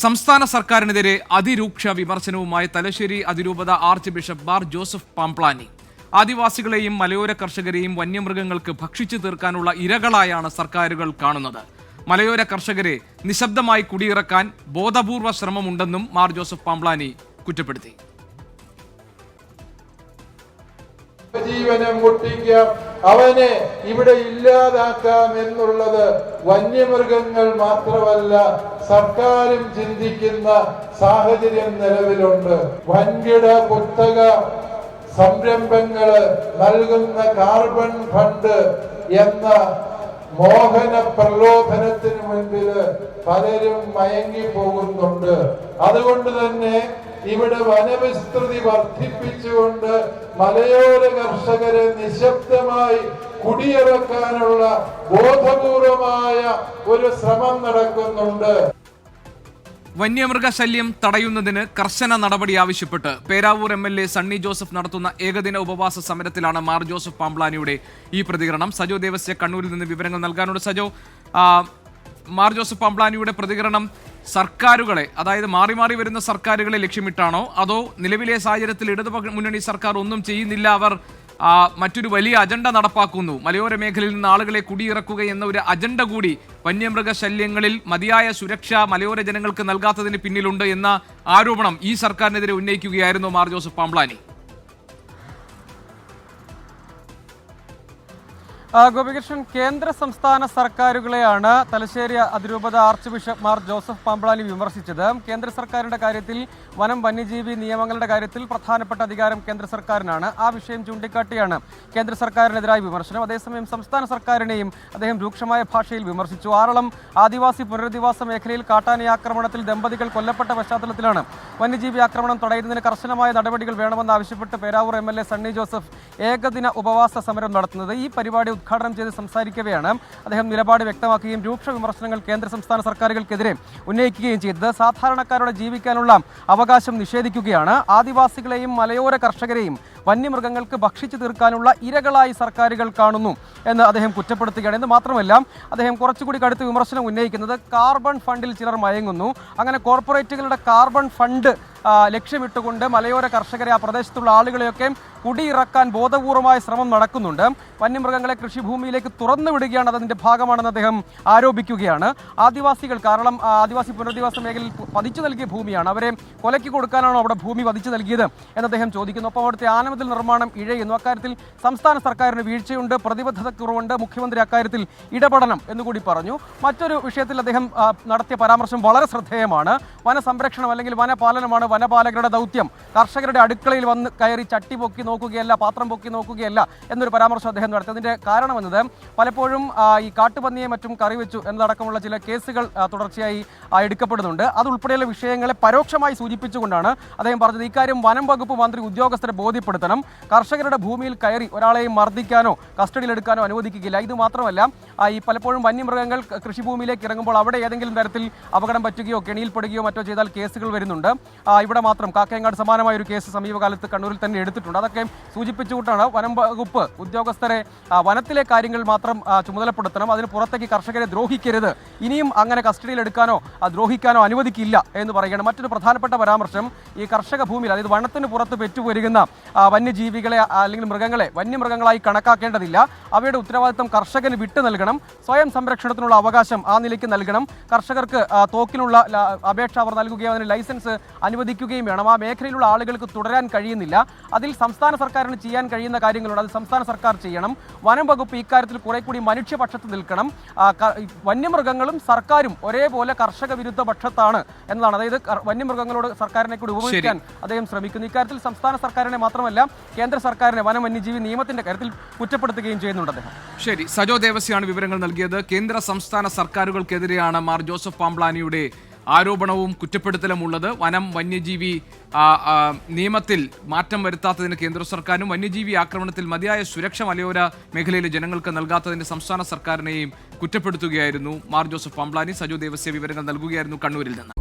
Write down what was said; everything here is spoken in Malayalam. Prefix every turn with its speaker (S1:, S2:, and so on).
S1: സംസ്ഥാന സർക്കാരിനെതിരെ അതിരൂക്ഷ വിമർശനവുമായി തലശ്ശേരി അതിരൂപത archbishop Mar Joseph Pamplany. ആദിവാസികളെയും മലയോര കർഷകരെയും വന്യമൃഗങ്ങൾക്ക് ഭക്ഷിച്ചു തീർക്കാനുള്ള ഇരകളായാണ് സർക്കാരുകൾ കാണുന്നത്. മലയോര കർഷകരെ നിശബ്ദമായി കുടിയിറക്കാൻ ബോധപൂർവ ശ്രമമുണ്ടെന്നും മാർ ജോസഫ് പാംപ്ലാനി കുറ്റപ്പെടുത്തി.
S2: ജീവനം മുട്ടിക്കാം, അവനെ ഇവിടെ ഇല്ലാതാക്കാം എന്നുള്ളത് വന്യമൃഗങ്ങൾ മാത്രമല്ല സർക്കാരും ചിന്തിക്കുന്ന സാഹചര്യം നിലവിലുണ്ട്. വൻകിട കുത്തക സംരംഭങ്ങള് നൽകുന്ന കാർബൺ ഫണ്ട് എന്ന മോഹന പ്രലോഭനത്തിന് മുൻപിൽ പലരും മയങ്ങി പോകുന്നുണ്ട്. അതുകൊണ്ട് തന്നെ ഇവിടെ വനവിസ്തൃതി വർദ്ധിപ്പിച്ചുകൊണ്ട് മലയോര കർഷകരെ നിശബ്ദമായി കുടിയിറക്കാനുള്ള ബോധപൂർവമായ ഒരു ശ്രമം നടക്കുന്നുണ്ട്.
S1: വന്യമൃഗശല്യം തടയുന്നതിന് കർശന നടപടി ആവശ്യപ്പെട്ട് പേരാവൂർ MLA സണ്ണി ജോസഫ് നടത്തുന്ന ഏകദിന ഉപവാസ സമരത്തിലാണ് മാർ ജോസഫ് പാംപ്ലാനിയുടെ ഈ പ്രതികരണം. സജോ ദേവസ്യ കണ്ണൂരിൽ നിന്ന് വിവരങ്ങൾ നൽകാനുണ്ട്. സജോ, മാർ ജോസഫ് പാംപ്ലാനിയുടെ പ്രതികരണം സർക്കാരുകളെ, അതായത് മാറി മാറി വരുന്ന സർക്കാരുകളെ ലക്ഷ്യമിട്ടാണോ, അതോ നിലവിലെ സാഹചര്യത്തിൽ ഇടതുപക്ഷ മുന്നണി സർക്കാർ ഒന്നും ചെയ്യുന്നില്ല, അവർ മറ്റൊരു വലിയ അജണ്ട നടപ്പാക്കുന്നു, മലയോര മേഖലയിൽ നിന്ന് ആളുകളെ കുടിയിറക്കുക എന്ന ഒരു അജണ്ട കൂടി വന്യമൃഗശല്യങ്ങളിൽ മതിയായ സുരക്ഷ മലയോര ജനങ്ങൾക്ക് നൽകാത്തതിന് പിന്നിലുണ്ട് എന്ന ആരോപണം ഈ സർക്കാരിനെതിരെ ഉന്നയിക്കുകയായിരുന്നു മാർ ജോസഫ് പാംപ്ലാനി?
S3: ഗോപികൃഷ്ണൻ, കേന്ദ്ര സംസ്ഥാന സർക്കാരുകളെയാണ് തലശ്ശേരി അതിരൂപത archbishop Mar Joseph Pamplany വിമർശിച്ചത്. കേന്ദ്ര സർക്കാരിന്റെ കാര്യത്തിൽ വനം വന്യജീവി നിയമങ്ങളുടെ കാര്യത്തിൽ പ്രധാനപ്പെട്ട അധികാരം കേന്ദ്ര സർക്കാരിനാണ്. ആ വിഷയം ചൂണ്ടിക്കാട്ടിയാണ് കേന്ദ്ര സർക്കാരിനെതിരായ വിമർശനം. അതേസമയം സംസ്ഥാന സർക്കാരിനെയും അദ്ദേഹം രൂക്ഷമായ ഭാഷയിൽ വിമർശിച്ചു. ആറളം ആദിവാസി പുനരധിവാസ മേഖലയിൽ കാട്ടാന ആക്രമണത്തിൽ ദമ്പതികൾ കൊല്ലപ്പെട്ട പശ്ചാത്തലത്തിലാണ് വന്യജീവി ആക്രമണം തടയുന്നതിന് കർശനമായ നടപടികൾ വേണമെന്നാവശ്യപ്പെട്ട് പേരാവൂർ MLA സണ്ണി ജോസഫ് ഏകദിന ഉപവാസ സമരം നടത്തുന്നത്. ഈ പരിപാടി ഉദ്ഘാടനം ചെയ്ത് സംസാരിക്കവെയാണ് അദ്ദേഹം നിലപാട് വ്യക്തമാക്കുകയും രൂക്ഷ വിമർശനങ്ങൾ കേന്ദ്ര സംസ്ഥാന സർക്കാരുകൾക്കെതിരെ ഉന്നയിക്കുകയും ചെയ്തത്. സാധാരണക്കാരുടെ ജീവിക്കാനുള്ള അവകാശം നിഷേധിക്കുകയാണ്, ആദിവാസികളെയും മലയോര കർഷകരെയും വന്യമൃഗങ്ങൾക്ക് ഭക്ഷിച്ചു തീർക്കാനുള്ള ഇരകളായി സർക്കാരുകൾ കാണുന്നു എന്ന് അദ്ദേഹം കുറ്റപ്പെടുത്തുകയാണ്. എന്ന് മാത്രമല്ല, അദ്ദേഹം കുറച്ചുകൂടി കടുത്ത വിമർശനം ഉന്നയിക്കുന്നത് കാർബൺ ഫണ്ടിൽ ചിലർ മയങ്ങുന്നു, അങ്ങനെ കോർപ്പറേറ്റുകളുടെ കാർബൺ ഫണ്ട് ലക്ഷ്യമിട്ടുകൊണ്ട് മലയോര കർഷകരെ, ആ പ്രദേശത്തുള്ള ആളുകളെയൊക്കെ കുടിയിറക്കാൻ ബോധപൂർവമായ ശ്രമം നടക്കുന്നുണ്ട്. വന്യമൃഗങ്ങളെ കൃഷിഭൂമിയിലേക്ക് തുറന്നു വിടുകയാണ് അതിൻ്റെ ഭാഗമാണെന്ന് അദ്ദേഹം ആരോപിക്കുകയാണ്. ആദിവാസികൾ, കാരണം ആദിവാസി പുനരധിവാസ മേഖലയിൽ പതിച്ചു നൽകിയ ഭൂമിയാണ്, അവരെ കൊലയ്ക്ക് കൊടുക്കാനാണോ അവിടെ ഭൂമി പതിച്ചു നൽകിയത് എന്ന് അദ്ദേഹം ചോദിക്കുന്നു. ഒപ്പം അവിടുത്തെ ആനമതിൽ നിർമ്മാണം ഇഴയുന്നു. അക്കാര്യത്തിൽ സംസ്ഥാന സർക്കാരിന് വീഴ്ചയുണ്ട്, പ്രതിബദ്ധതക്കുറവുണ്ട്, മുഖ്യമന്ത്രി അക്കാര്യത്തിൽ ഇടപെടണം എന്നുകൂടി പറഞ്ഞു. മറ്റൊരു വിഷയത്തിൽ അദ്ദേഹം നടത്തിയ പരാമർശം വളരെ ശ്രദ്ധേയമാണ്. വനസംരക്ഷണം അല്ലെങ്കിൽ വനപാലനമാണ് വനപാലകരുടെ ദൗത്യം. കർഷകരുടെ അടുക്കളയിൽ വന്ന് കയറി ചട്ടി പൊക്കി നോക്കുകയല്ല, പാത്രം പൊക്കി നോക്കുകയല്ല എന്നൊരു പരാമർശം അദ്ദേഹം നടത്തി. അതിൻ്റെ കാരണമെന്നത് പലപ്പോഴും ഈ കാട്ടുപന്നിയെ മറ്റും കറി വെച്ചു എന്നതടക്കമുള്ള ചില കേസുകൾ തുടർച്ചയായി എടുക്കപ്പെടുന്നുണ്ട്. അതുൾപ്പെടെയുള്ള വിഷയങ്ങളെ പരോക്ഷമായി സൂചിപ്പിച്ചുകൊണ്ടാണ് അദ്ദേഹം പറഞ്ഞത് ഇക്കാര്യം വനം വകുപ്പ് മന്ത്രി ഉദ്യോഗസ്ഥരെ ബോധ്യപ്പെടുത്തണം. കർഷകരുടെ ഭൂമിയിൽ കയറി ഒരാളെയും മർദ്ദിക്കാനോ കസ്റ്റഡിയിലെടുക്കാനോ അനുവദിക്കുകയില്ല. ഇത് മാത്രമല്ല, ഈ പലപ്പോഴും വന്യമൃഗങ്ങൾ കൃഷിഭൂമിയിലേക്ക് ഇറങ്ങുമ്പോൾ അവിടെ ഏതെങ്കിലും തരത്തിൽ അപകടം പറ്റുകയോ കെണിയിൽപ്പെടുകയോ മറ്റോ ചെയ്താൽ കേസുകൾ വരുന്നുണ്ട്. ഇവിടെ മാത്രം കാക്കയങ്ങാട് സമാനമായ ഒരു കേസ് സമീപകാലത്ത് കണ്ണൂരിൽ തന്നെ എടുത്തിട്ടുണ്ട്. അതൊക്കെ സൂചിപ്പിച്ചുകൊണ്ടാണ് വനം വകുപ്പ് ഉദ്യോഗസ്ഥരെ വനത്തിലെ കാര്യങ്ങൾ മാത്രം ചുമതലപ്പെടുത്തണം, അതിന് പുറത്തേക്ക് കർഷകരെ ദ്രോഹിക്കരുത്, ഇനിയും അങ്ങനെ കസ്റ്റഡിയിൽ എടുക്കാനോ ദ്രോഹിക്കാനോ അനുവദിക്കില്ല എന്ന് പറയുകയാണ്. മറ്റൊരു പ്രധാനപ്പെട്ട പരാമർശം, ഈ കർഷക ഭൂമിയിൽ, അതായത് വനത്തിന് പുറത്ത് പെറ്റുപെരുകുന്ന വന്യജീവികളെ അല്ലെങ്കിൽ മൃഗങ്ങളെ വന്യമൃഗങ്ങളായി കണക്കാക്കേണ്ടതില്ല, അവയുടെ ഉത്തരവാദിത്തം കർഷകന് വിട്ടു നൽകണം, സ്വയം സംരക്ഷണത്തിനുള്ള അവകാശം ആ നിലയ്ക്ക് നൽകണം, കർഷകർക്ക് തോക്കിനുള്ള അപേക്ഷ അവർ നൽകുകയും അതിന് ലൈസൻസ് അനുവദിക്കുകയും വേണം. ആ മേഖലയിലുള്ള ആളുകൾക്ക് തുടരാൻ കഴിയുന്നില്ല. അതിൽ സംസ്ഥാന സർക്കാരിന് ചെയ്യാൻ കഴിയുന്ന കാര്യങ്ങളുണ്ട്, അത് സംസ്ഥാന സർക്കാർ ചെയ്യണം. വനം വകുപ്പ് ഇക്കാര്യത്തിൽ കുറെ കൂടി മനുഷ്യപക്ഷത്ത് നിൽക്കണം. വന്യമൃഗങ്ങളും സർക്കാരും ഒരേപോലെ കർഷക വിരുദ്ധ പക്ഷത്താണ് എന്നതാണ്. അതായത് വന്യമൃഗങ്ങളോട് സർക്കാരിനെ കൂടി ഉപയോഗിക്കാൻ അദ്ദേഹം ശ്രമിക്കുന്നു. ഇക്കാര്യത്തിൽ സംസ്ഥാന സർക്കാരിനെ മാത്രമല്ല കേന്ദ്ര സർക്കാരിനെ വനം വന്യജീവി നിയമത്തിന്റെ കാര്യത്തിൽ കുറ്റപ്പെടുത്തുകയും ചെയ്യുന്നുണ്ട് അദ്ദേഹം.
S1: ശരി, സജോ ദേവസ്യാണ് വിവരങ്ങൾ നൽകിയത്. കേന്ദ്ര സംസ്ഥാന സർക്കാരുകൾക്കെതിരെയാണ് മാർ ജോസഫ് പാംപ്ലാനിയുടെ ആരോപണവും കുറ്റപ്പെടുത്തലും ഉള്ളത്. വനം വന്യജീവി നിയമത്തിൽ മാറ്റം വരുത്താത്തതിന് കേന്ദ്ര സർക്കാരും വന്യജീവി ആക്രമണത്തിൽ മതിയായ സുരക്ഷ മലയോര മേഖലയിലെ ജനങ്ങൾക്ക് നൽകാത്തതിന് സംസ്ഥാന സർക്കാരിനെയും കുറ്റപ്പെടുത്തുകയായിരുന്നു മാർ ജോസഫ് പാംപ്ലാനി. സജോ ദേവസ്യ വിവരങ്ങൾ നൽകുകയായിരുന്നു കണ്ണൂരിൽ നിന്ന്.